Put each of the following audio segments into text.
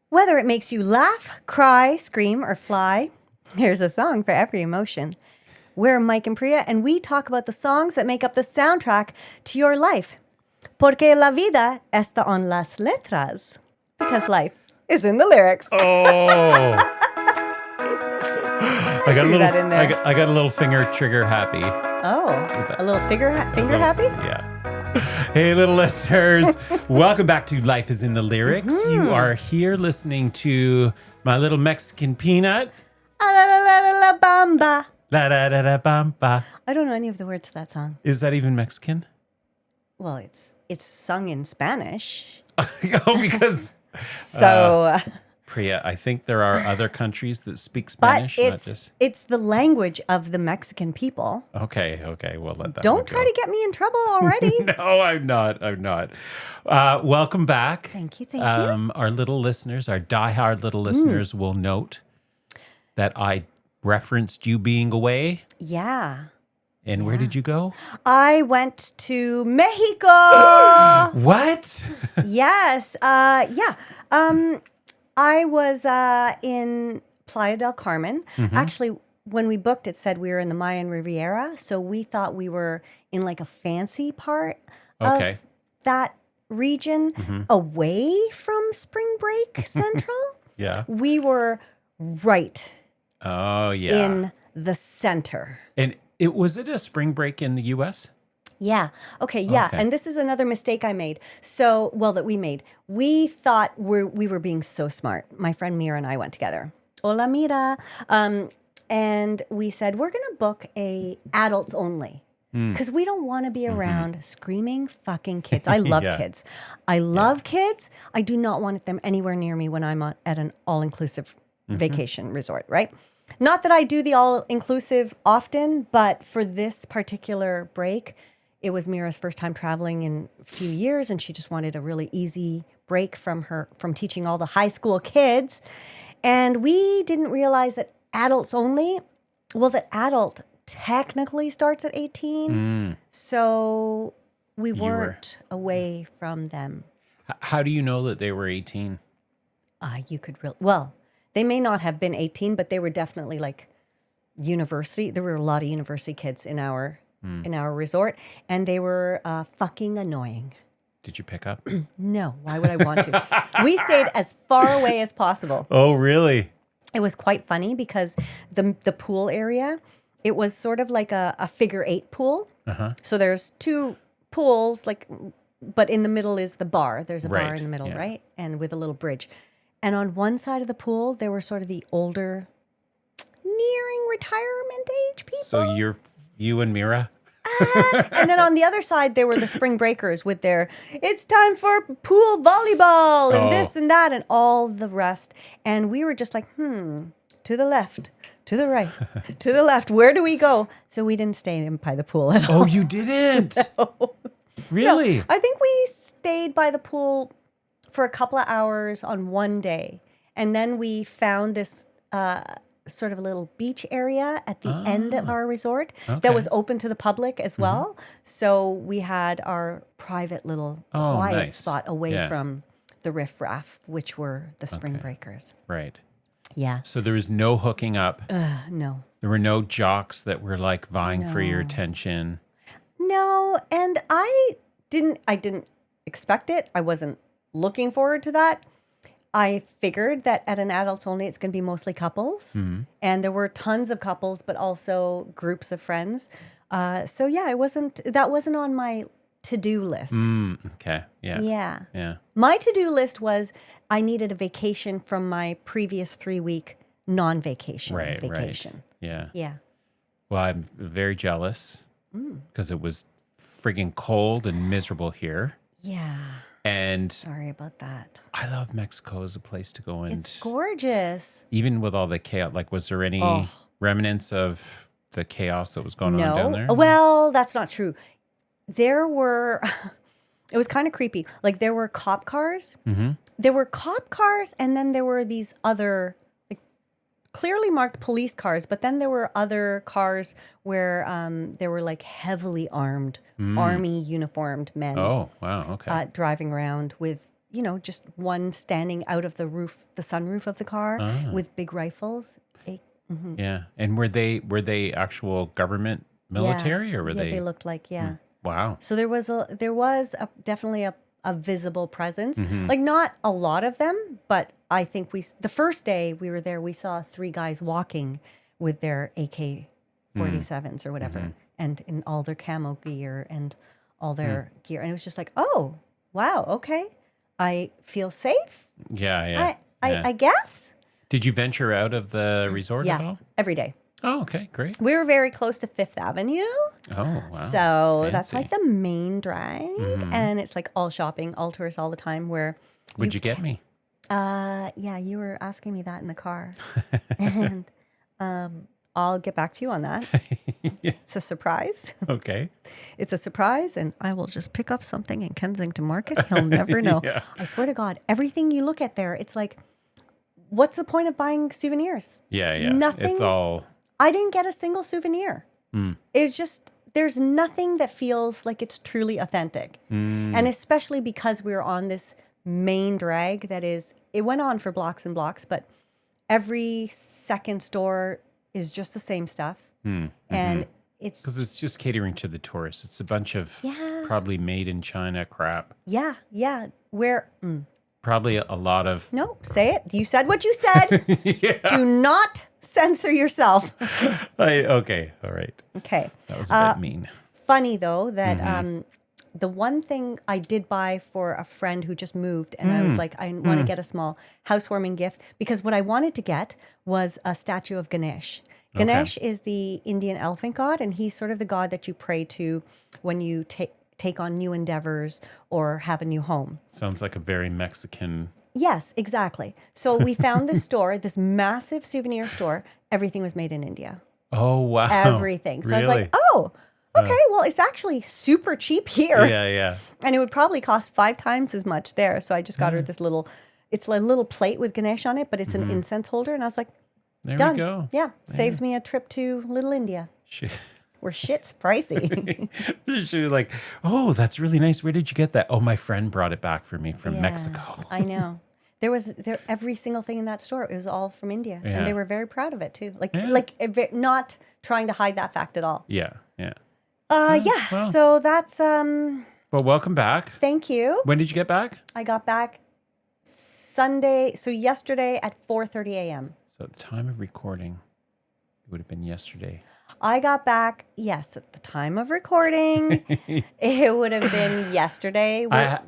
Whether it makes you laugh, cry, scream, or fly, there's a song for every emotion. We're Mike and Priya, and we talk about the songs that make up the soundtrack to your life. Porque la vida está en las letras. Because life is in the lyrics. Oh. I got a threw little that in there. I got a little finger trigger happy. Oh, a little finger happy? Yeah. Hey, little listeners. Welcome back to Life is in the Lyrics. You are here listening to my little Mexican peanut. La la la la la bamba. La da da da bamba. I don't know any of the words to that song. Is that even Mexican? Well, it's sung in Spanish. Oh, because So, Priya, I think there are other countries that speak but Spanish, not just. it's the language of the Mexican people. Okay, we'll let that Don't one try go. to get me in trouble already. No, I'm not. Welcome back. Thank you. Our little listeners, our diehard little listeners will note that I referenced you being away. Yeah. And where did you go? I went to Mexico. What? Yes. Yeah. I was in Playa del Carmen. Actually, when we booked, it said we were in the Mayan Riviera. So we thought we were in like a fancy part Okay. of that region away from Spring Break Central. Yeah. We were right Oh, yeah. in the center. And was it a spring break in the U.S.? Yeah. Okay. Yeah. Okay. And this is another mistake I made. So, that we made. We thought we were being so smart. My friend Mira and I went together. Hola, Mira. And we said, we're going to book a adults only. Because we don't want to be around screaming fucking kids. I love Yeah. kids. I love kids. I do not want them anywhere near me when I'm at an all-inclusive vacation resort, right? Not that I do the all-inclusive often, but for this particular break, it was Mira's first time traveling in a few years, and she just wanted a really easy break from teaching all the high school kids. And we didn't realize that adults only, that adult technically starts at 18. So we weren't away from them. How do you know that they were 18? You could they may not have been 18, but they were definitely like university. There were a lot of university kids in our resort, and they were fucking annoying. Did you pick up? No, why would I want to? We stayed as far away as possible. Oh, really? It was quite funny because the pool area, it was sort of like a figure 8 pool. So there's two pools, but in the middle is the bar. There's a bar Right, in the middle, yeah. right? And with a little bridge. And on one side of the pool, there were sort of the older, nearing retirement age people. So you and Mira? And then on the other side, there were the spring breakers with their, it's time for pool volleyball and this and that and all the rest. And we were just like, to the left, to the right, to the left. Where do we go? So we didn't stay in by the pool at all. Oh, you didn't? Really? No, I think we stayed by the pool for a couple of hours on one day. And then we found this sort of a little beach area at the end of our resort that was open to the public as well. So we had our private little quiet nice. spot away Yeah. from the riffraff, which were the spring breakers. Right. Yeah. So there was no hooking up. No. There were no jocks that were like vying for your attention. No, and I didn't expect it. I wasn't looking forward to that. I figured that at an adults only, it's going to be mostly couples. And there were tons of couples, but also groups of friends. So yeah, that wasn't on my to-do list. Okay. Yeah. Yeah. Yeah. My to-do list was I needed a vacation from my previous 3-week non-vacation Right. vacation. Right. Yeah. Yeah. Well, I'm very jealous because it was friggin' cold and miserable here. Yeah. And Sorry about that. I love Mexico as a place to go. And It's gorgeous. even with all the chaos, like, was there any remnants of the chaos that was going on down there? Well, that's not true. There were, it was kind of creepy. Like there were cop cars. There were cop cars, and then there were these other clearly marked police cars, but then there were other cars where there were like heavily armed army uniformed men Oh, wow. Okay. driving around with just one standing out of the sunroof of the car with big rifles. Yeah. And were they actual government military or were they? They looked like, Wow. So there was definitely a visible presence. Mm-hmm. Like not a lot of them, but I think the first day we were there, we saw 3 guys walking with their AK-47s or whatever, and in all their camo gear and all their gear. And it was just like, oh, wow, okay. I feel safe. Yeah. I guess. Did you venture out of the resort at all? Every day. Oh, okay, great. We were very close to Fifth Avenue. Oh, wow. So that's Fancy. like the main drag. And it's like all shopping, all tourists all the time where... Would you get me? Yeah, you were asking me that in the car. And I'll get back to you on that. It's a surprise. Okay. It's a surprise, and I will just pick up something in Kensington Market. He'll never know. Yeah. I swear to God, everything you look at there, it's like, what's the point of buying souvenirs? Yeah. Nothing. It's all... I didn't get a single souvenir. It's just, there's nothing that feels like it's truly authentic. And especially because we were on this main drag it went on for blocks and blocks, but every second store is just the same stuff. And it's... Because it's just catering to the tourists. It's a bunch of probably made in China crap. Yeah. Where... Probably a lot of... No, say it. You said what you said. Do not censor yourself. Okay, all right. Okay. That was a bit mean. Funny, though, that the one thing I did buy for a friend who just moved, and I was like, I want to get a small housewarming gift, because what I wanted to get was a statue of Ganesh. Ganesh is the Indian elephant god, and he's sort of the god that you pray to when you take on new endeavors or have a new home. Sounds like a very Mexican... Yes, exactly. So we found this store, this massive souvenir store. Everything was made in India. Oh, wow. Everything. So I was like, oh, okay, well, it's actually super cheap here. Yeah. And it would probably cost 5 times as much there. So I just got her this it's a little plate with Ganesh on it, but it's an incense holder. And I was like, there done. we go. Yeah, saves me a trip to Little India. Shit. Where shit's pricey. She was like, oh, that's really nice. Where did you get that? Oh, my friend brought it back for me from Mexico. I know. There every single thing in that store, it was all from India. Yeah. And they were very proud of it too. Not trying to hide that fact at all. Yeah. Well. So that's Well, welcome back. Thank you. When did you get back? I got back Sunday, so yesterday at 4:30 a.m. So at the time of recording, it would have been yesterday. I got back, yes, at the time of recording. It would have been yesterday. I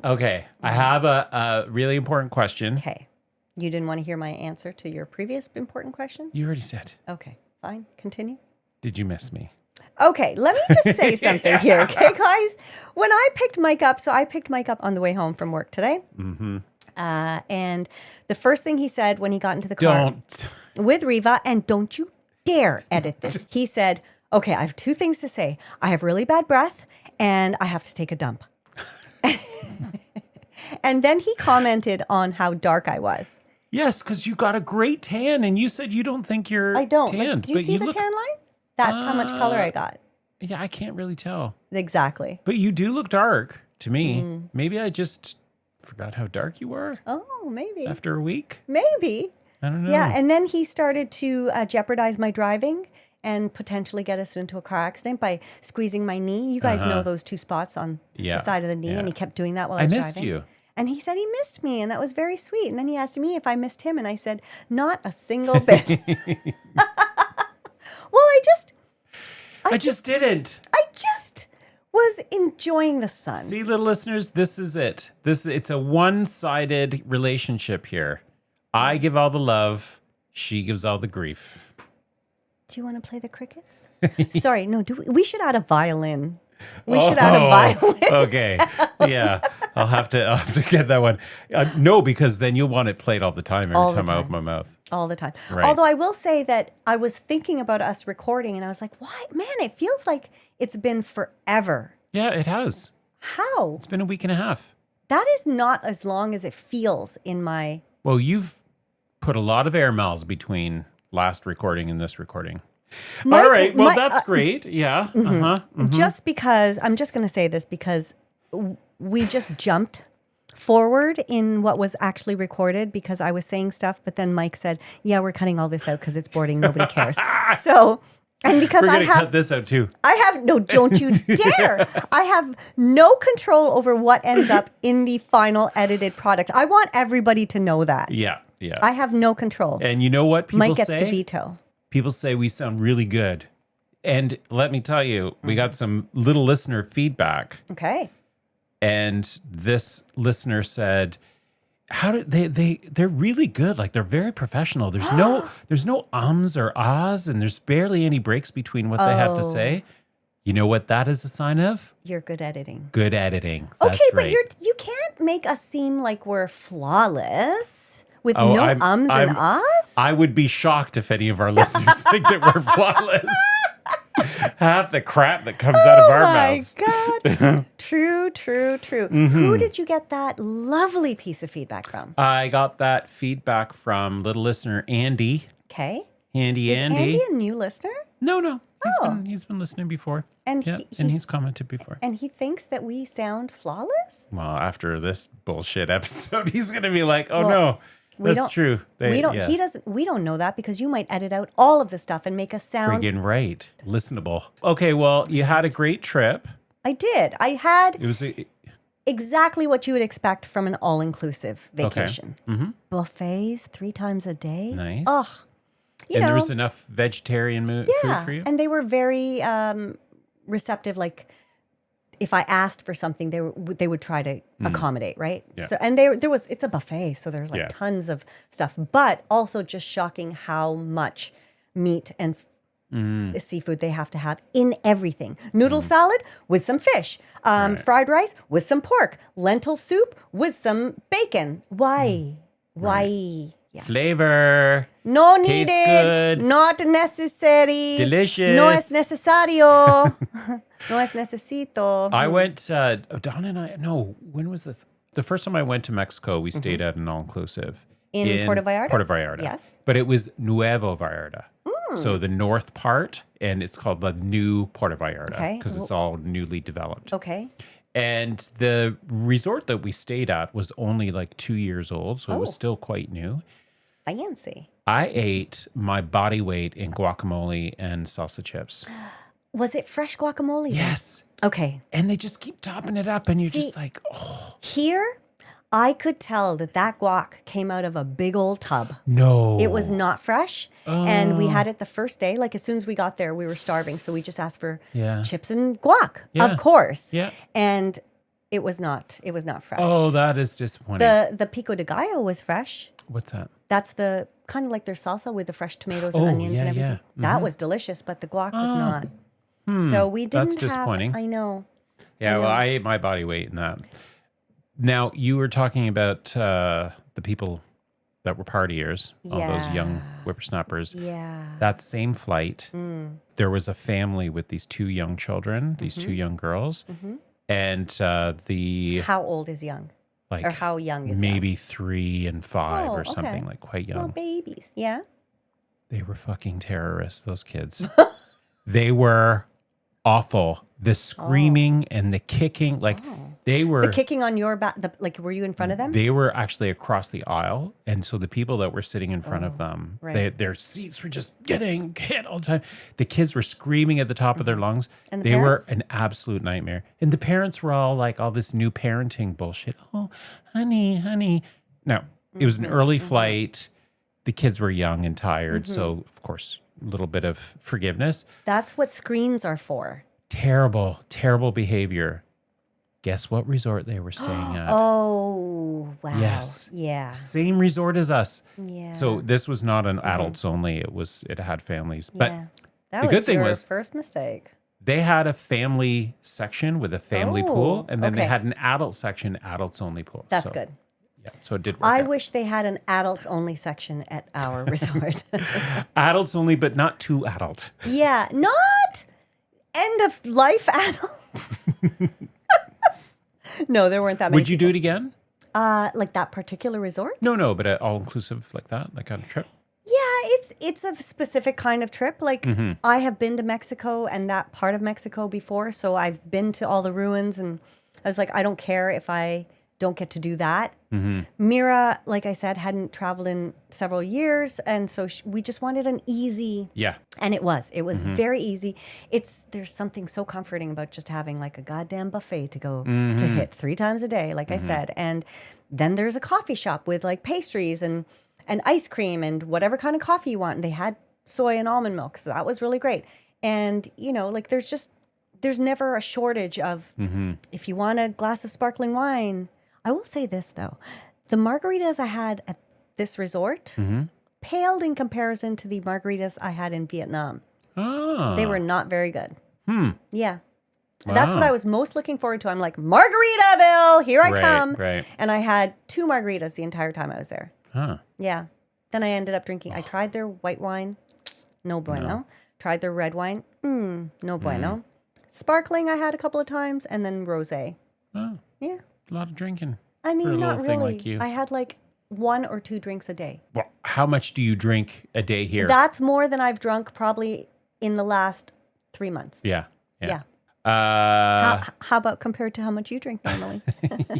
have a really important question. Okay. You didn't want to hear my answer to your previous important question? You already said. Okay, fine. Continue. Did you miss me? Okay, let me just say something here, okay, guys? When I picked Mike up, so I picked Mike up on the way home from work today. And the first thing he said when he got into the car with Riva, and don't you dare edit this. He said, okay, I have 2 things to say. I have really bad breath and I have to take a dump. And then he commented on how dark I was. Yes, because you got a great tan and you said you don't think you're I don't. tanned. Do you see the tan line? That's how much color I got. Yeah, I can't really tell. Exactly. But you do look dark to me. Maybe I just forgot how dark you were Oh, maybe. after a week. Maybe. I don't know. Yeah, and then he started to jeopardize my driving and potentially get us into a car accident by squeezing my knee. You guys know those 2 spots on the side of the knee, and he kept doing that while I was missed driving. you. And he said he missed me, and that was very sweet. And then he asked me if I missed him, and I said, not a single bit. Well, I just didn't. I just was enjoying the sun. See, little listeners, this is it. It's a one-sided relationship here. I give all the love. She gives all the grief. Do you want to play the crickets? Sorry, no. We should add a violin. We should add a violin. Okay, yeah. I'll have to get that one. No, because then you'll want it played all the time every time I open my mouth. All the time. Right. Although I will say that I was thinking about us recording, and I was like, "Why, man? It feels like it's been forever." Yeah, it has. How? It's been a week and a half. That is not as long as it feels in my... Well, you've put a lot of air miles between last recording and this recording. All right. Well, that's great. Yeah. Just because, I'm just going to say this because we just jumped forward in what was actually recorded because I was saying stuff, but then Mike said, "Yeah, we're cutting all this out because it's boring. Nobody cares." So, and because We're I going to have cut this out too. I have no, don't you dare. I have no control over what ends up in the final edited product. I want everybody to know that. Yeah. Yeah. I have no control. And you know what people Mike gets say? to veto. People say we sound really good. And let me tell you, we got some little listener feedback. Okay. And this listener said, how did they're really good. Like they're very professional. There's no ums or ahs, and there's barely any breaks between what they have to say. You know what that is a sign of? You're good editing. Good editing. Okay, That's but right. you can't make us seem like we're flawless with Oh, no I'm- ums and ahs. I would be shocked if any of our listeners think that we're flawless. Half the crap that comes out of our mouths. Oh my God. True. Who did you get that lovely piece of feedback from? I got that feedback from little listener Andy. Okay. Andy. Is Andy a new listener? No. Oh. He's been listening before. And Yeah, and he's commented before. And he thinks that we sound flawless? Well, after this bullshit episode, he's going to be like, "Oh Well, no, we that's don't- true." We don't. Yeah. He doesn't. We don't know that because you might edit out all of the stuff and make us sound. Friggin' right, listenable. Okay, well, you had a great trip. I did. I had It was exactly what you would expect from an all-inclusive vacation. Mhm. Buffets 3 times a day. Nice. Oh, you and know, there was enough vegetarian food for you. and they were very receptive. Like if I asked for something, they would try to accommodate, right? Yeah. So and it's a buffet, so there's like Yeah. tons of stuff, but also just shocking how much meat and seafood they have to have in everything. Noodle salad with some fish, fried rice with some pork, lentil soup with some bacon. Why? Why? Yeah. Flavor. No Tastes needed. good. Not necessary. Delicious. No es necesario. No es necesito. I went, Don and I, no, when was this? The first time I went to Mexico, we stayed at an all-inclusive. In Puerto Vallarta? Puerto Vallarta. Yes. But it was Nuevo Vallarta. So the north part, and it's called the new Puerto Vallarta Okay. because it's all newly developed. Okay. And the resort that we stayed at was only like 2 years old, so it was Oh. still quite new. Fancy. I ate my body weight in guacamole and salsa chips. Was it fresh guacamole? Yes. Okay. And they just keep topping it up, and you're See- just like, oh, Here, I could tell that guac came out of a big old tub. no. It was not fresh. And we had it the first day. Like as soon as we got there, we were starving. So we just asked for Yeah. chips and guac, Yeah. of course. Yeah. And it was not fresh. Oh, that is disappointing. The pico de gallo was fresh. What's that? That's the kind of like their salsa with the fresh tomatoes and Oh, onions yeah, and everything. yeah. That was delicious, but the guac was not. So we didn't That's disappointing. I know. Yeah, well, I ate my body weight in that. Now, you were talking about the people that were partiers, all those young Yeah. whippersnappers. Yeah. That same flight, there was a family with these 2 young children, these 2 young girls. And the, How old is young? like, Or how young is maybe 3 and 5 Oh, or okay. something, like quite young? young. Little babies. Yeah. They were fucking terrorists, those kids. They were awful. The screaming and the kicking, like they were. The kicking on your back, like were you in front of them? They were actually across the aisle, and so the people that were sitting in front of them, right. their seats were just getting hit all the time. The kids were screaming at the top of their lungs. And the they were parents? an absolute nightmare. And the parents were all like all this new parenting bullshit. Oh, honey. No, it was an early flight. The kids were young and tired, so of course, a little bit of forgiveness. That's what screens are for. Terrible behavior. Guess what resort they were staying at? Oh, wow. Yes. Yeah. Same resort as us. Yeah. So this was not an adults only. It had families. But yeah. That the was good thing your was- first mistake. they had a family section with a family Oh, pool, and then they okay. had an adult section, adults only pool. That's So, good. Yeah. So it did work. I out. wish they had an adults only section at our resort. Adults only, but not too adult. Yeah, not end of life adult. No, there weren't that many. Would you do it again? like that particular resort? No, but all inclusive like that, like on a trip. Yeah, it's a specific kind of trip. Like I have been to Mexico and that part of Mexico before, so I've been to all the ruins, and I was like, I don't care if I don't get to do that. Mm-hmm. Mira, like I said, hadn't traveled in several years. And so we just wanted an easy, Yeah. and it was Mm-hmm. very easy. There's something so comforting about just having like a goddamn buffet to go to Mm-hmm. hit 3 times a day, like I said. And then there's a coffee shop with like pastries and ice cream and whatever kind of coffee you want. And they had soy and almond milk. So that was really great. And, you know, like there's never a shortage of, Mm-hmm. if you want a glass of sparkling wine. I will say this though, the margaritas I had at this resort Mm-hmm. paled in comparison to the margaritas I had in Vietnam. Oh. They were not very good. Hmm. Yeah. That's what Wow. I was most looking forward to. I'm like, Margaritaville, here I Right, come. right. And I had 2 margaritas the entire time I was there. Huh. Yeah. Then I ended up drinking. I tried their white wine. No bueno. No. Tried their red wine. No bueno. Sparkling I had a couple of times. And then rosé. Oh, Yeah. a lot of drinking. I mean, For a not little thing really. like you. I had like 1 or 2 drinks a day. Well, how much do you drink a day here? That's more than I've drunk probably in the last 3 months. Yeah. Yeah. Yeah. How about compared to how much you drink normally?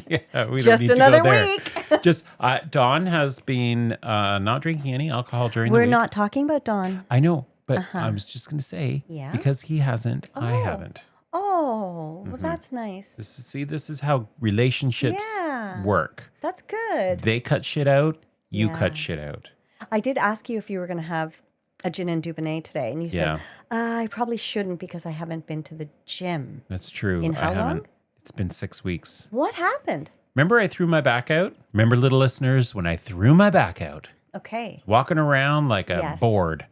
Yeah, we don't Just need to another go there. week. Just Dawn has been not drinking any alcohol during the We're week. not talking about Dawn. I know, but I was just going to say, Yeah? because he hasn't, I Oh. haven't. Oh, well, that's nice. This is how relationships Yeah. work. That's good. They cut shit out, you Yeah. cut shit out. I did ask you if you were going to have a gin and Dubonnet today, and you Yeah. said, I probably shouldn't because I haven't been to the gym. That's true. In how I haven't. long? It's been 6 weeks. What happened? Remember I threw my back out? Remember, little listeners, when I threw my back out? Okay. Walking around like a Yes. board.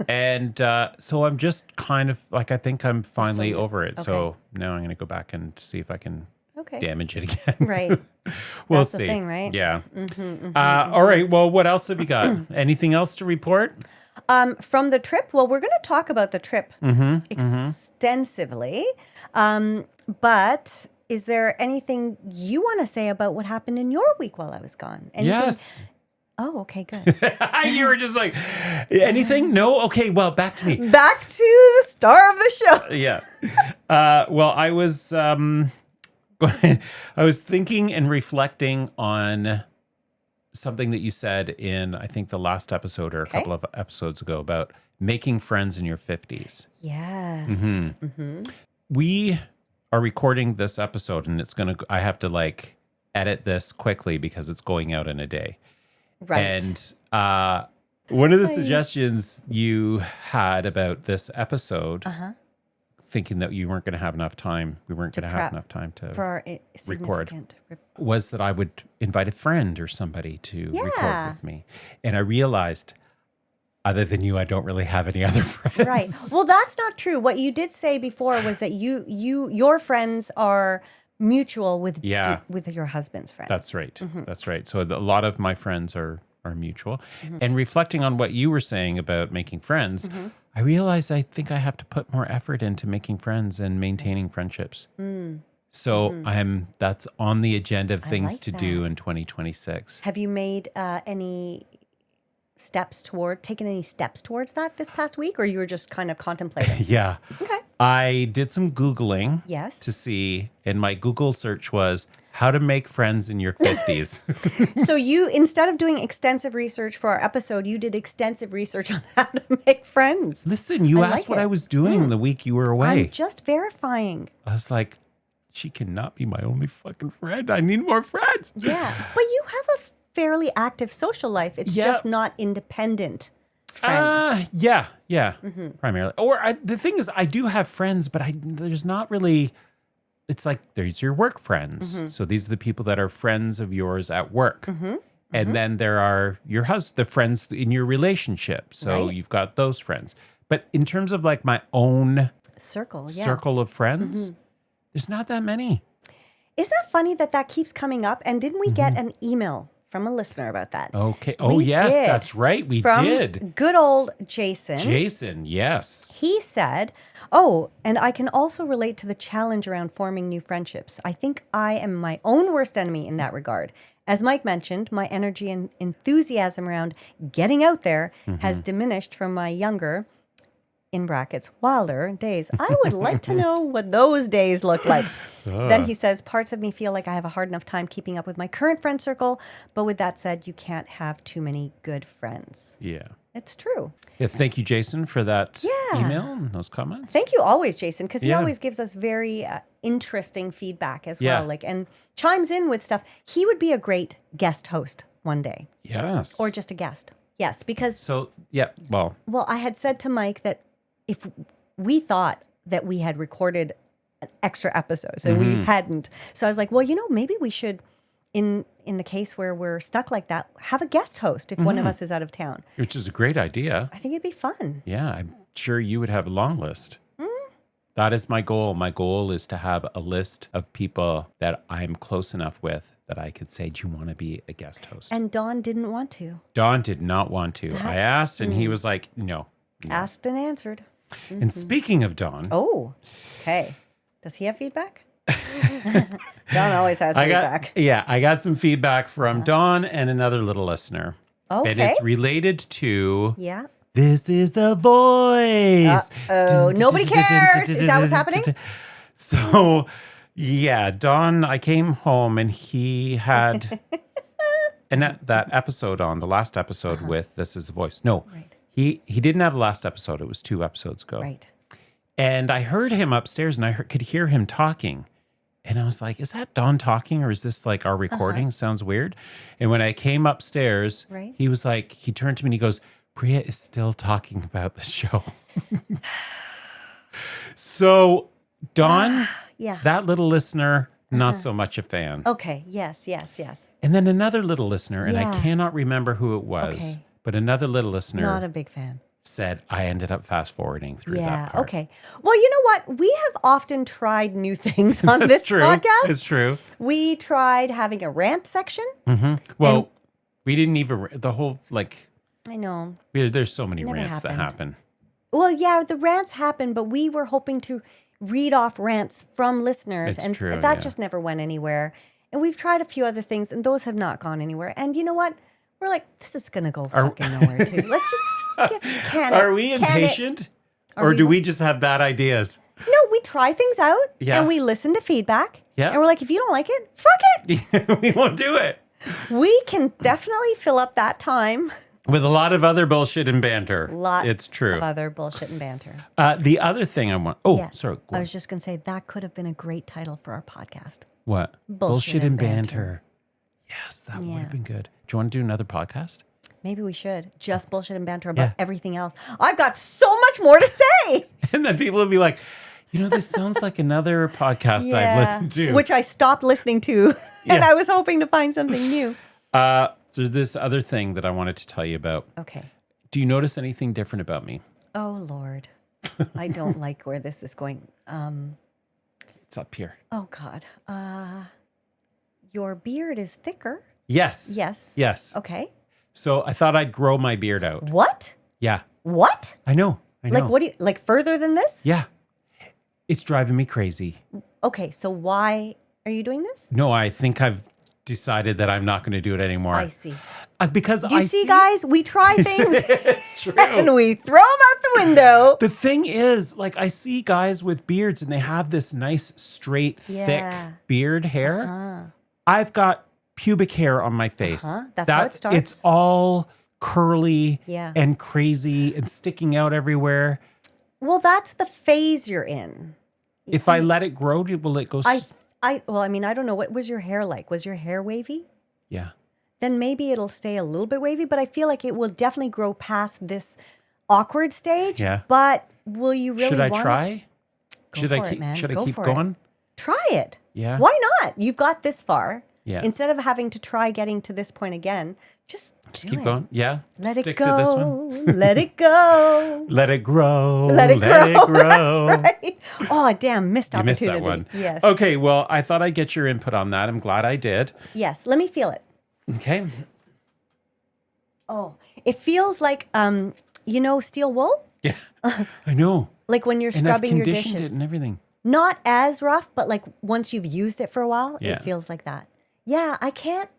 And so I'm just kind of like, I think I'm finally over it. So okay. now I'm going to go back and see if I can Okay. damage it again. Right. We'll That's the see. thing, right? Yeah. All right. Well, what else have you got? Anything else to report? From the trip, well, we're going to talk about the trip extensively. But is there anything you want to say about what happened in your week while I was gone? Anything? Yes. Oh, okay, good. You were just like, anything? No? Okay. Well, back to me. Back to the star of the show. Yeah. Well, I was I was thinking and reflecting on something that you said in, I think, the last episode or a couple of episodes ago about making friends in your 50s. Yes. We are recording this episode and I have to like edit this quickly because it's going out in a day. Right. And one of the suggestions you had about this episode, thinking that you weren't going to have enough time, we weren't going to have prep enough time to for our record, significant was that I would invite a friend or somebody to record Yeah. with me. And I realized, other than you, I don't really have any other friends. Right. Well, that's not true. What you did say before was that your friends are mutual with with your husband's friends. That's right. That's right. So a lot of my friends are mutual. And reflecting on what you were saying about making friends, I realized I think I have to put more effort into making friends and maintaining friendships. So that's on the agenda of things like to do in 2026. Have you made any taken any steps towards that this past week, or you were just kind of contemplating? Yeah. Okay. I did some Googling Yes. to see, and my Google search was how to make friends in your 50s. So you, instead of doing extensive research for our episode, you did extensive research on how to make friends. Listen, you I asked like what it. I was doing the week you were away. I'm just verifying. I was like, she cannot be my only fucking friend. I need more friends. Yeah. But you have a fairly active social life. It's Yeah. just not independent friends. Yeah, primarily. Or the thing is, I do have friends, but there's not really. It's like there's your work friends. So these are the people that are friends of yours at work, and then there are your the friends in your relationship. So Right. you've got those friends. But in terms of like my own Circle, yeah. circle of friends, there's not that many. Isn't that funny that keeps coming up? And didn't we get an email from a listener about that? Okay. Oh, We yes, did. that's right. We From did. good old Jason. Jason, yes. He said, "Oh, and I can also relate to the challenge around forming new friendships. I think I am my own worst enemy in that regard. As Mike mentioned, my energy and enthusiasm around getting out there has diminished from my younger, in brackets, wilder days. I would like to know what those days look like. Then he says, parts of me feel like I have a hard enough time keeping up with my current friend circle. But with that said, you can't have too many good friends. Yeah. It's true. Yeah. Thank you, Jason, for that email and those comments. Thank you always, Jason, because he always gives us very interesting feedback as well. Like, and chimes in with stuff. He would be a great guest host one day. Yes. Or just a guest. Yes, because... So, yeah, well... Well, I had said to Mike that if we thought that we had recorded an extra episode, so we hadn't. So I was like, well, maybe we should, in the case where we're stuck like that, have a guest host if one of us is out of town. Which is a great idea. I think it'd be fun. Yeah, I'm sure you would have a long list. That is my goal. My goal is to have a list of people that I'm close enough with that I could say, do you want to be a guest host? And Dawn didn't want to. Don did not want to. I asked and he was like, no. Asked and answered. And speaking of Don. Oh, okay. Does he have feedback? Don always has feedback. I got some feedback from Don and another little listener. Okay. And it's related to... Yeah. This is the voice. Oh, nobody cares. Is that what's happening? So, yeah, Don, I came home and he had that episode on, the last episode with This is the Voice. No, he didn't have the last episode. It was 2 episodes ago. Right. And I heard him upstairs and I could hear him talking. And I was like, is that Don talking or is this like our recording? Sounds weird. And when I came upstairs, he was like, he turned to me and he goes, Priya is still talking about the show. So, Don, that little listener, not so much a fan. Okay. Yes. And then another little listener, and I cannot remember who it was, but another little listener Not a big fan. said I ended up fast forwarding through that part. Okay. Well, you know what? We have often tried new things on this podcast. It's true. We tried having a rant section. Well, we didn't even, the whole, like... I know. There's so many Never rants happened. that happen. Well, yeah, the rants happen, but we were hoping to read off rants from listeners. It's and true, that just never went anywhere. And we've tried a few other things, and those have not gone anywhere. And you know what? We're like, this is going to go fucking nowhere, too. Let's just can it. Are we impatient? Or do we just have bad ideas? No, we try things out, and we listen to feedback. Yeah. And we're like, if you don't like it, fuck it. We won't do it. We can definitely fill up that time. With a lot of other bullshit and banter. Lots it's true. of other bullshit and banter. The other thing I want... Oh, sorry. I was just going to say, that could have been a great title for our podcast. What? Bullshit and banter. Yes, that would have been good. Do you want to do another podcast? Maybe we should. Just bullshit and banter about everything else. I've got so much more to say. And then people would be like, this sounds like another podcast I've listened to. Which I stopped listening to. And I was hoping to find something new. There's this other thing that I wanted to tell you about. Okay. Do you notice anything different about me? Oh, Lord. I don't like where this is going. It's up here. Oh, God. Your beard is thicker. Yes. Yes. Okay. So I thought I'd grow my beard out. What? Yeah. What? I know. Like, what do you, like further than this? Yeah. It's driving me crazy. Okay. So why are you doing this? No, I think I've decided that I'm not going to do it anymore. I see. Because do you see, guys? We try things it's true. and we throw them out the window. The thing is, like, I see guys with beards and they have this nice, straight, thick beard hair. I've got pubic hair on my face. That's how it starts. It's all curly Yeah. and crazy and sticking out everywhere. Well, that's the phase you're in. If I let it grow, will it go? Well, I mean, I don't know. What was your hair like? Was your hair wavy? Yeah. Then maybe it'll stay a little bit wavy, but I feel like it will definitely grow past this awkward stage. Yeah. But will you really Should I want try? it? Go Should for I it, keep? man. Should I Go keep for going? It. Try it. Yeah. Why not? You've got this far. Yeah. Instead of having to try getting to this point again, just keep going. Yeah. Let Stick it go. to this one. Let it go. Let it grow. Let it grow. grow. That's right. Oh, damn, missed You missed opportunity. that one. Yes. Okay, well, I thought I'd get your input on that. I'm glad I did. Yes. Let me feel it. Okay. Oh, it feels like, steel wool? Yeah, I know. Like when you're And I've scrubbing your conditioned dishes. it and everything. Not as rough, but like once you've used it for a while, Yeah. it feels like that. Yeah, I can't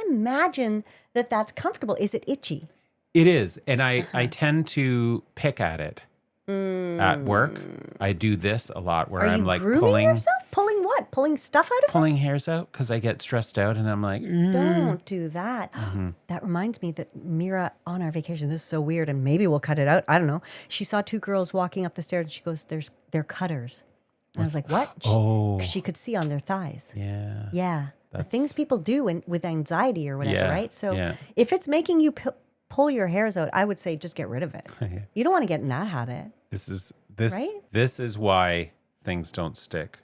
imagine that that's comfortable. Is it itchy? It is, and I tend to pick at it. at work. I do this a lot where Are I'm you like grooming pulling yourself? Pulling what? Pulling stuff out of it? hairs out because I get stressed out and I'm like, Don't do that. That reminds me that Mira on our vacation, this is so weird and maybe we'll cut it out. I don't know. She saw two girls walking up the stairs and she goes, they're cutters. And I was like, what? Oh. 'Cause she could see on their thighs. yeah. Yeah. The things people do with anxiety or whatever, Yeah, right? So yeah. if it's making you pull your hairs out, I would say just get rid of it. Yeah. You don't want to get in that habit. This is why things don't stick.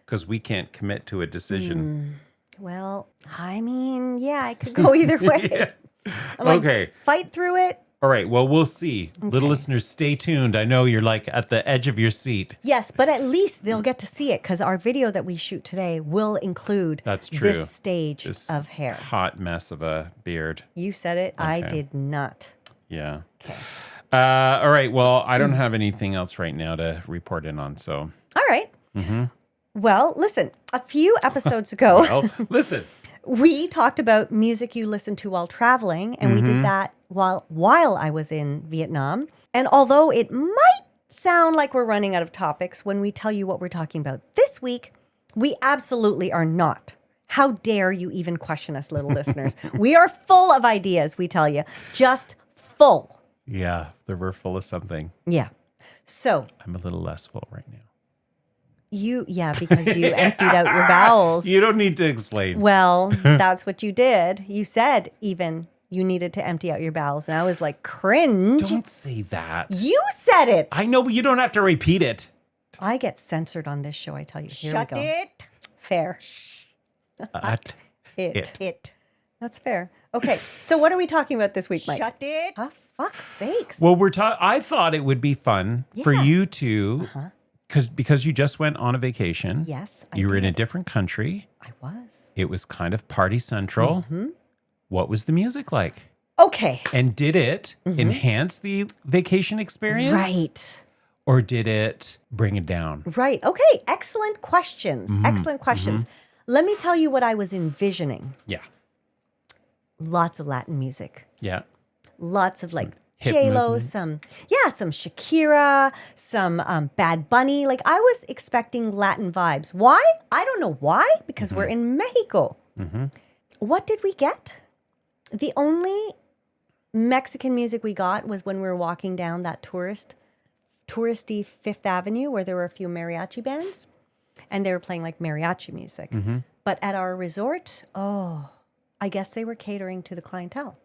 Because we can't commit to a decision. Well, I mean, yeah, I could go either way. Yeah. I'm like, Okay. fight through it. All right. Well, we'll see. Little listeners, stay tuned. I know you're like at the edge of your seat. Yes, but at least they'll get to see it because our video that we shoot today will include That's true. this stage This of hair. hot mess of a beard. You said it. I Okay. did not. Yeah. Okay. All right. Well, I don't have anything else right now to report in on. So, All right. Well, listen, a few episodes ago, well, listen. we talked about music you listen to while traveling, and we did that while I was in Vietnam. And although it might sound like we're running out of topics when we tell you what we're talking about this week, we absolutely are not. How dare you even question us, little listeners? We are full of ideas, we tell you. Just full. Yeah, we're full of something. Yeah. So I'm a little less full right now. because you emptied out your bowels. You don't need to explain. Well, that's what you did. You said even you needed to empty out your bowels. And I was like, cringe. Don't say that. You said it. I know, but you don't have to repeat it. I get censored on this show, I tell you. Here Shut we go. it. Fair. It. It. That's fair. Okay. So what are we talking about this week, Mike? Shut it. Oh, fuck's sakes. Well, I thought it would be fun for Yeah. you to, because you just went on a vacation. Yes, I You were in a did. different country. I was. It was kind of party central. What was the music like? Okay. And did it enhance the vacation experience? Right. Or did it bring it down? Right. Okay. Excellent questions. Excellent questions. Let me tell you what I was envisioning. Yeah. Lots of Latin music. Yeah. Lots of like hip J-Lo, movement. some Shakira, some Bad Bunny. Like I was expecting Latin vibes. Why? I don't know why, because we're in Mexico. What did we get? The only Mexican music we got was when we were walking down that touristy Fifth Avenue where there were a few mariachi bands and they were playing like mariachi music. But at our resort, I guess they were catering to the clientele.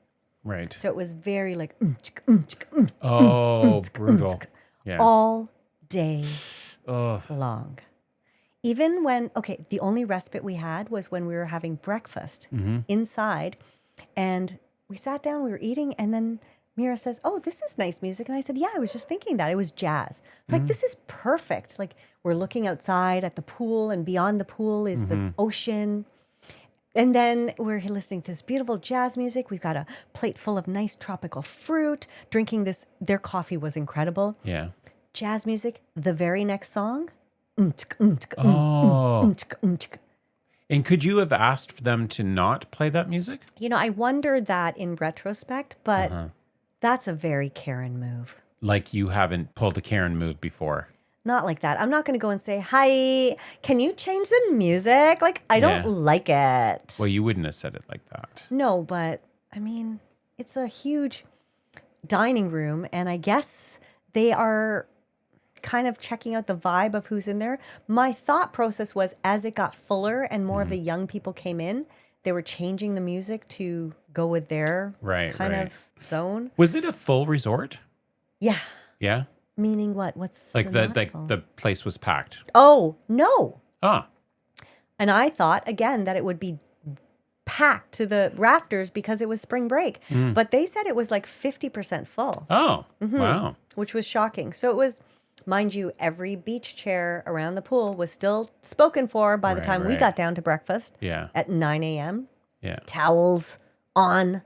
Right. So it was very like Oh, brutal. Yeah. all day Oh, long. Even when, the only respite we had was when we were having breakfast inside and we sat down, we were eating, and then Mira says, "Oh, this is nice music." And I said, "Yeah, I was just thinking that. It was jazz." It's like, this is perfect. Like we're looking outside at the pool and beyond the pool is the ocean. And then we're listening to this beautiful jazz music. We've got a plate full of nice tropical fruit, drinking this. Their coffee was incredible. yeah. Jazz music. The very next song. Oh. And could you have asked for them to not play that music? You know, I wondered that in retrospect, but that's a very Karen move. Like you haven't pulled a Karen move before. Not like that. I'm not going to go and say, "Hi, can you change the music?" Like, I don't Yeah. like it. Well, you wouldn't have said it like that. No, but I mean, it's a huge dining room, and I guess they are kind of checking out the vibe of who's in there. My thought process was as it got fuller and more of the young people came in, they were changing the music to go with their Right, kind right. of zone. Was it a full resort? Yeah. Yeah. Meaning what? What's Like the not like full? the place was packed. Oh, no. Ah. And I thought, again, that it would be packed to the rafters because it was spring break. But they said it was like 50% full, Oh. Wow. which was shocking. So it was, mind you, every beach chair around the pool was still spoken for by the Right, time we right. got down to breakfast Yeah. at 9 a.m. Yeah. Towels on,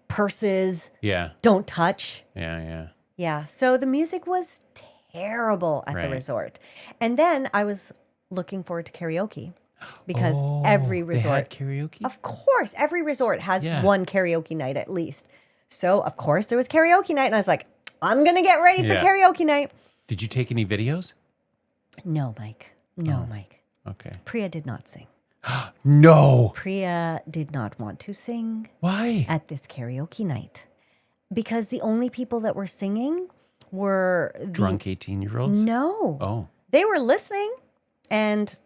purses, Yeah. don't touch. Yeah. Yeah. Yeah. So the music was terrible at the Right. resort. And then I was looking forward to karaoke because every They had resort, karaoke? of course, every resort has Yeah. one karaoke night at least. So, of course, there was karaoke night. And I was like, I'm going to get ready for Yeah. karaoke night. Did you take any videos? No, Mike. No, Mike. Okay. Priya did not sing. No. Priya did not want to sing Why? at this karaoke night because the only people that were singing were Drunk 18-year-olds? No. Oh. They were listening and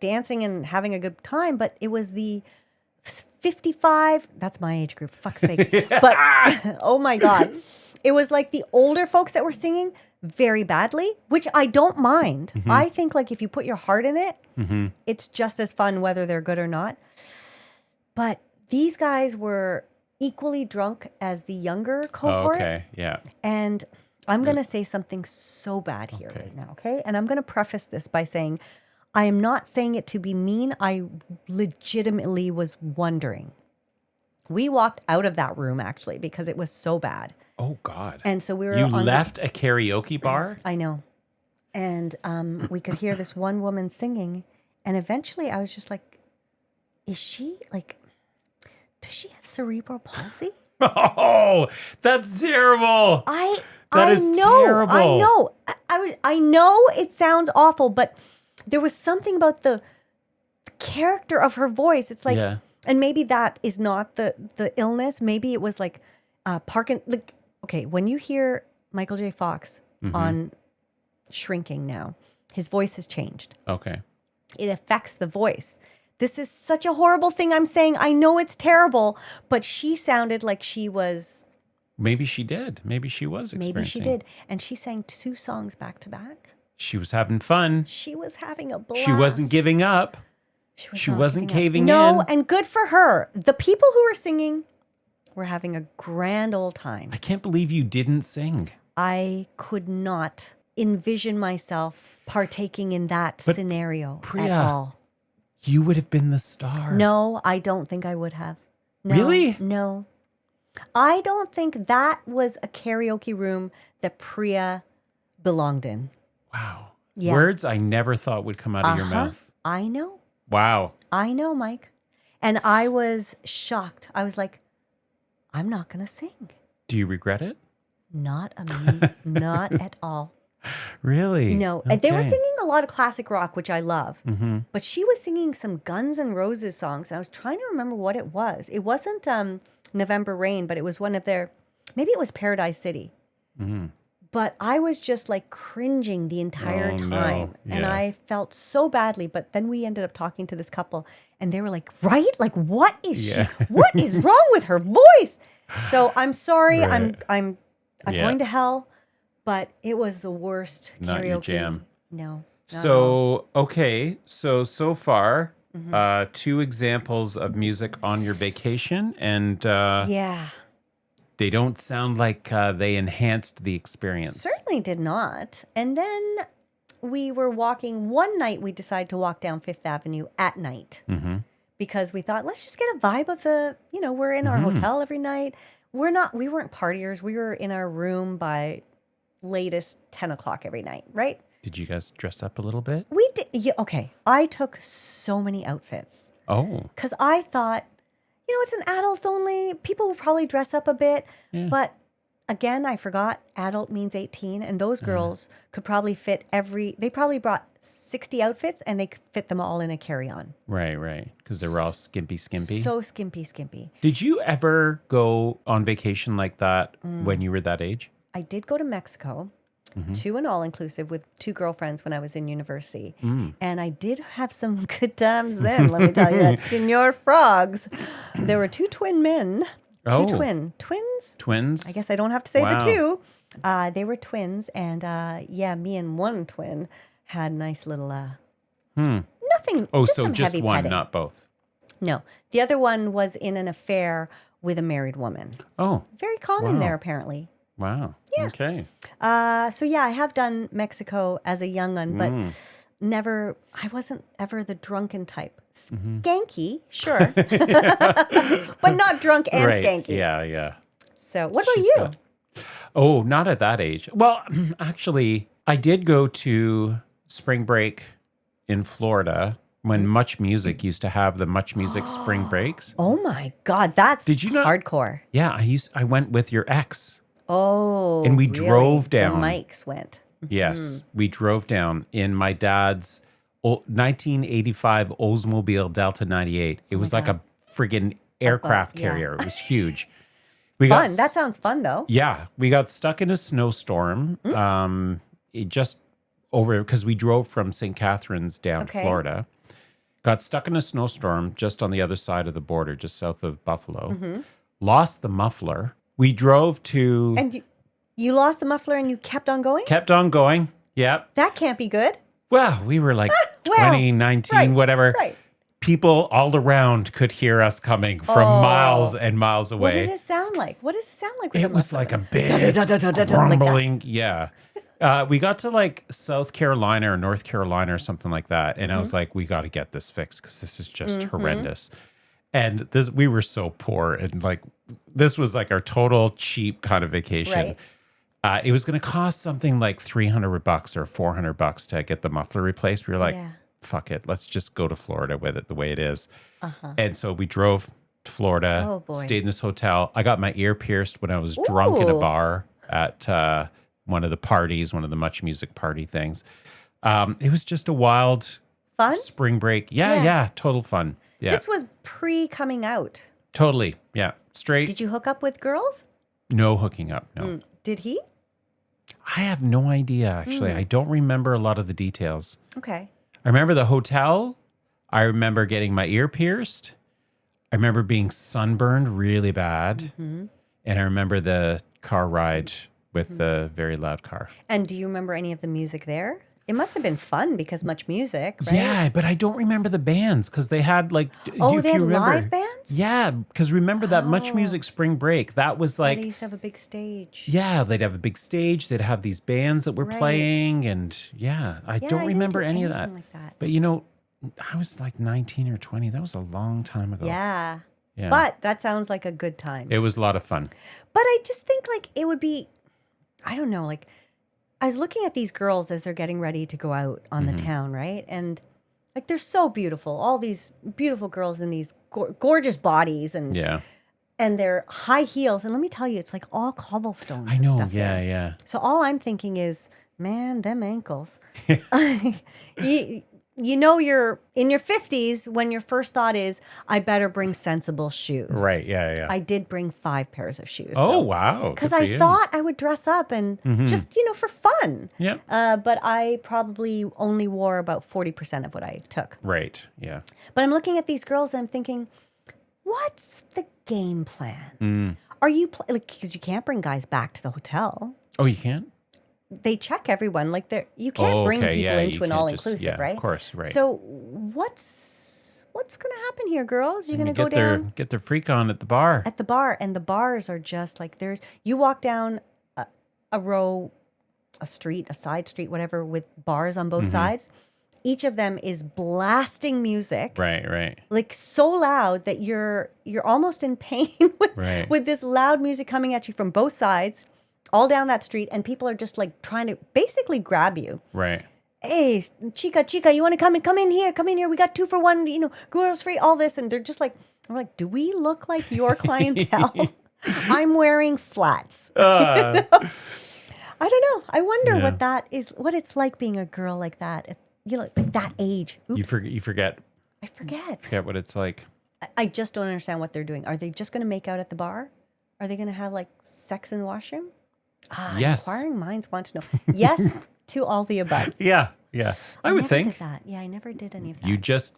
dancing and having a good time, but it was the 55, that's my age group, fuck's sakes. But oh my God. It was like the older folks that were singing very badly, which I don't mind. I think like if you put your heart in it, it's just as fun whether they're good or not. But these guys were equally drunk as the younger Oh, cohort. okay. Yeah. And I'm going to say something so bad here right now, okay? And I'm going to preface this by saying I am not saying it to be mean. I legitimately was wondering. We walked out of that room actually because it was so bad. Oh, God. And so we were You on left a karaoke bar? I know. And we could hear this one woman singing. And eventually I was just like, is she like, does she have cerebral palsy? Oh, that's terrible. That is know. terrible. I know. I know it sounds awful, but there was something about the character of her voice. It's like, Yeah. and maybe that is not the illness. Maybe it was like Like, okay, when you hear Michael J. Fox on Shrinking now, his voice has changed. Okay. It affects the voice. This is such a horrible thing I'm saying. I know it's terrible, but she sounded like she was. Maybe she did. Maybe she was experiencing. Maybe she did. And she sang 2 songs back to back. She was having fun. She was having a blast. She wasn't giving up. She not wasn't giving up. caving No, in. and good for her. The people who were singing were having a grand old time. I can't believe you didn't sing. I could not envision myself partaking in that scenario Priya, at all. You would have been the star. No, I don't think I would have. No, Really? No. I don't think that was a karaoke room that Priya belonged in. Wow. Yeah. Words I never thought would come out of your mouth. I know. Wow. I know, Mike. And I was shocked. I was like, I'm not going to sing. Do you regret it? Not not at all. Really? No. And they were Okay. singing a lot of classic rock, which I love. Mm-hmm. But she was singing some Guns N' Roses songs. And I was trying to remember what it was. It wasn't November Rain, but it was one of their, maybe it was Paradise City. Mm-hmm. But I was just like cringing the entire Oh, no. time. And Yeah. I felt so badly. But then we ended up talking to this couple and they were like, right? Like, what is Yeah. she? What is wrong with her voice? So I'm sorry. Right. I'm Yeah. going to hell. But it was the worst Not karaoke. your jam. No. not at all. So, okay. So far, Mm-hmm. 2 examples of music on your vacation, and Yeah. they don't sound like they enhanced the experience. Certainly did not. And then we were walking. One night we decided to walk down Fifth Avenue at night because we thought, let's just get a vibe of the, we're in our hotel every night. We weren't partiers. We were in our room by latest 10 o'clock every night, right? Did you guys dress up a little bit? We did. Yeah, okay. I took so many outfits Oh, because I thought, it's an adults only. People will probably dress up a bit. Yeah. But again, I forgot adult means 18. And those girls could probably fit they probably brought 60 outfits and they could fit them all in a carry-on. right. Because they were all skimpy. So skimpy. Did you ever go on vacation like that when you were that age? I did go to Mexico to an all-inclusive with 2 girlfriends when I was in university. And I did have some good times then, let me tell you, at Senor Frogs. There were 2 twin men. Oh. 2 twins? Twins? I guess I don't have to say Wow. the 2. They were twins. And me and one twin had nice little, nothing, Oh, just so some just heavy one, petting. not both. No. The other one was in an affair with a married woman. Oh, Very common Wow. there, apparently. wow. Yeah. Okay. So yeah, I have done Mexico as a young one, but I wasn't ever the drunken type. Skanky, sure. But not drunk and Right. skanky. Yeah. So what about She's you? got- Oh, not at that age. Well, actually, I did go to spring break in Florida when Much Music used to have the Much Music spring breaks. Oh my God, that's Did you not- hardcore. Yeah, I went with your ex. Oh, And we really? drove down. The mics went. Yes, we drove down in my dad's 1985 Oldsmobile Delta 98. It was like a friggin' aircraft yeah. carrier. It was huge. We Fun. That sounds fun, though. Yeah, we got stuck in a snowstorm. It just over because we drove from St. Catharines down to Florida. Got stuck in a snowstorm just on the other side of the border, just south of Buffalo. Lost the muffler. We drove to. And you lost the muffler and you kept on going? Kept on going. Yep. That can't be good. Well, we were like 20, 19, whatever. Right. People all around could hear us coming from miles and miles away. What did it sound like? What does it sound like? With It was like a big rumbling. Yeah. We got to like South Carolina or North Carolina or something like that. And I was like, we got to get this fixed because this is just horrendous. And we were so poor. And like, this was like our total cheap kind of vacation. Right. It was going to cost something like $300 or $400 to get the muffler replaced. We were like, fuck it. Let's just go to Florida with it the way it is. And so we drove to Florida, stayed in this hotel. I got my ear pierced when I was drunk in a bar at one of the parties, one of the Much Music party things. It was just a wild spring break. Yeah, total fun. Yeah. This was pre-coming out. Totally. Yeah. Straight. Did you hook up with girls? No hooking up. No. Did he? I have no idea, actually. I don't remember a lot of the details. Okay. I remember the hotel. I remember getting my ear pierced. I remember being sunburned really bad. And I remember the car ride with the very loud car. And do you remember any of the music there? It must have been fun because much music, right? Yeah, but I don't remember the bands because they had like. They had live bands? Yeah, because remember that Much Music Spring Break? That was like. They used to have a big stage. Yeah, they'd have a big stage. They'd have these bands that were playing, and I don't remember any of that. Like that. But you know, I was like 19 or 20. That was a long time ago. Yeah. Yeah. But that sounds like a good time. It was a lot of fun. But I just think like it would be, I don't know, like I was looking at these girls as they're getting ready to go out on the town, right? And like they're so beautiful, all these beautiful girls in these gorgeous bodies and their high heels. And let me tell you, it's like all cobblestones. I know, and stuff yeah, there. yeah. So all I'm thinking is, man, them ankles. You know you're in your 50s when your first thought is, I better bring sensible shoes. Right, yeah. I did bring 5 pairs of shoes. Oh, wow. Because I thought I would dress up and just, for fun. Yeah. But I probably only wore about 40% of what I took. Right, yeah. But I'm looking at these girls and I'm thinking, what's the game plan? Are you, because you can't bring guys back to the hotel. Oh, you can't? They check everyone. Like you can't bring people into an all-inclusive, right? Of course, right. So what's going to happen here, girls? You're going to go down get their freak on at the bar. At the bar, and the bars are just like you walk down a row, a street, a side street, whatever, with bars on both sides. Each of them is blasting music, right, like so loud that you're almost in pain with this loud music coming at you from both sides. All down that street, and people are just like trying to basically grab you. Right. Hey, chica, you want to come in here? We got 2 for 1, girls free, all this. And they're just like, I'm like, do we look like your clientele? I'm wearing flats. I don't know. I wonder what it's like being a girl like that. Like that age. Oops. You forget. I forget. Forget what it's like. I just don't understand what they're doing. Are they just going to make out at the bar? Are they going to have like sex in the washroom? Yes. Inquiring minds want to know. Yes to all the above. Yeah. I would never think. Did that. Yeah, I never did any of that. You just,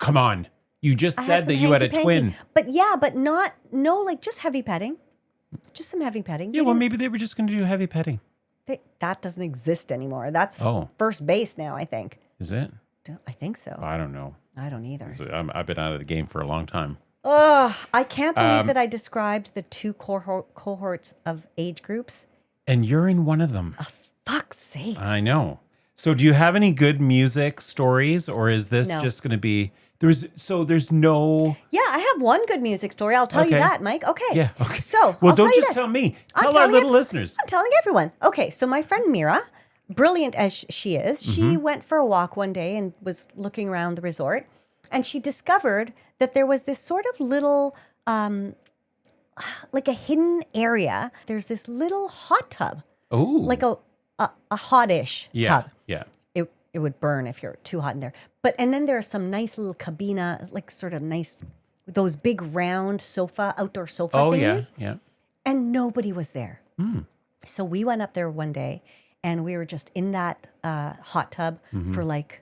come on. You just said that you had a twin. But just heavy petting. Just some heavy petting. Yeah, well, maybe they were just going to do heavy petting. That doesn't exist anymore. That's first base now, I think. Is it? I think so. I don't know. I don't either. I've been out of the game for a long time. I can't believe that I described the 2 cohorts of age groups. And you're in one of them. Oh, fuck's sake. I know. So do you have any good music stories, or is this just going to be, there's no... Yeah, I have one good music story. I'll tell you that, Mike. Okay. Yeah, okay. So, well, don't just tell me. Tell our little listeners. I'm telling everyone. Okay, so my friend Mira, brilliant as she is, she went for a walk one day and was looking around the resort, and she discovered that there was this sort of little like a hidden area. There's this little hot tub, Oh. like a hot-ish yeah. tub. Yeah. It would burn if you're too hot in there. And then there are some nice little cabina, like sort of nice, those big round outdoor sofa Oh, yeah. thingies. Yeah. And nobody was there. So we went up there one day and we were just in that hot tub for like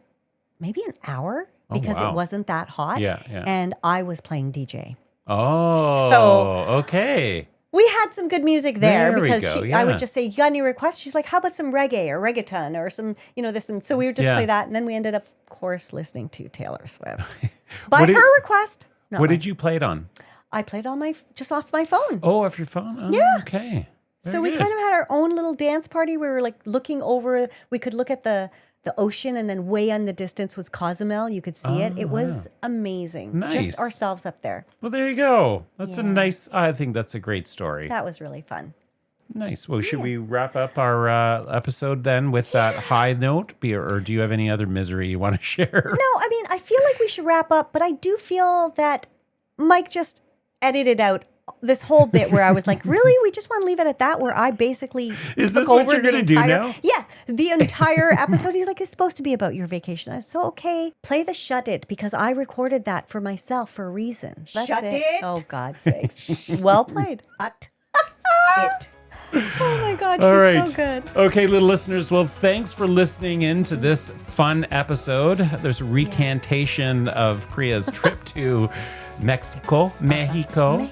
maybe an hour because wow. it wasn't that hot. Yeah, yeah. And I was playing DJ. Oh, okay. We had some good music there There we because go, I yeah. would just say, you got any requests? She's like, how about some reggae or reggaeton or some, this. And so we would just Yeah. play that. And then we ended up, of course, listening to Taylor Swift. By What did- her request. What did you play it on? I played on just off my phone. Oh, off your phone? Oh, Yeah. Okay. So we kind of had our own little dance party. We were like looking over, we could look at the ocean, and then way in the distance was Cozumel. You could see it. It was amazing. Nice. Just ourselves up there. Well, there you go. That's a Yeah. nice, I think that's a great story. That was really fun. Nice. Well, should we wrap up our episode then with that high note? Or do you have any other misery you want to share? No, I mean, I feel like we should wrap up, but I do feel that Mike just edited out this whole bit where I was like, really? We just want to leave it at that, where I basically Is took this what over you're the gonna do entire, now? Yeah, the entire episode. He's like, it's supposed to be about your vacation. I was so, okay, play the shut it, because I recorded that for myself for a reason. That's Shut it. Oh, God's sakes. Well played. Hot. It. Oh my God, All she's right. so good. Okay, little listeners. Well, thanks for listening in to this fun episode. There's a recantation of Priya's trip to Mexico. Mexico.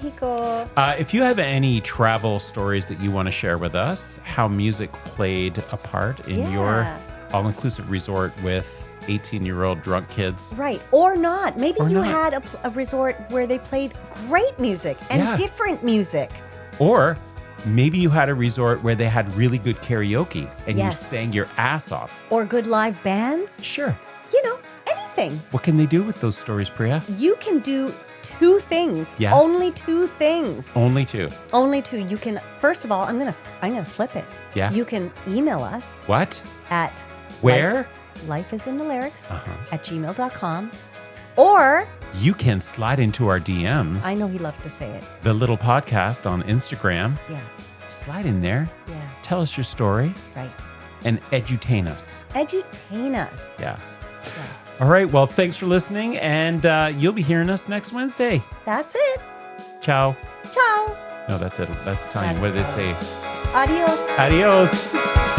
If you have any travel stories that you want to share with us, how music played a part in your Yeah. all-inclusive resort with 18-year-old drunk kids. Right. Or not. Maybe Or you not. had a resort where they played great music and Yeah. different music. Or maybe you had a resort where they had really good karaoke and you Yes. sang your ass off. Or good live bands. Sure. Anything. What can they do with those stories, Priya? You can do two things. Yeah. Only two things. Only two. Only two. You can, first of all, I'm gonna flip it. Yeah. You can email us What? at Where? lifeisinthelyrics Uh-huh. at gmail.com. Or, You can slide into our DMs, I know he loves to say it. the little podcast on Instagram. Yeah. Slide in there, Yeah. tell us your story, Right. and edutain us. Edutain us. Yeah. Yes. All right. Well, thanks for listening, and you'll be hearing us next Wednesday. That's it. Ciao. Ciao. No, that's it. That's Italian. That's What did they say? Adios. Adios.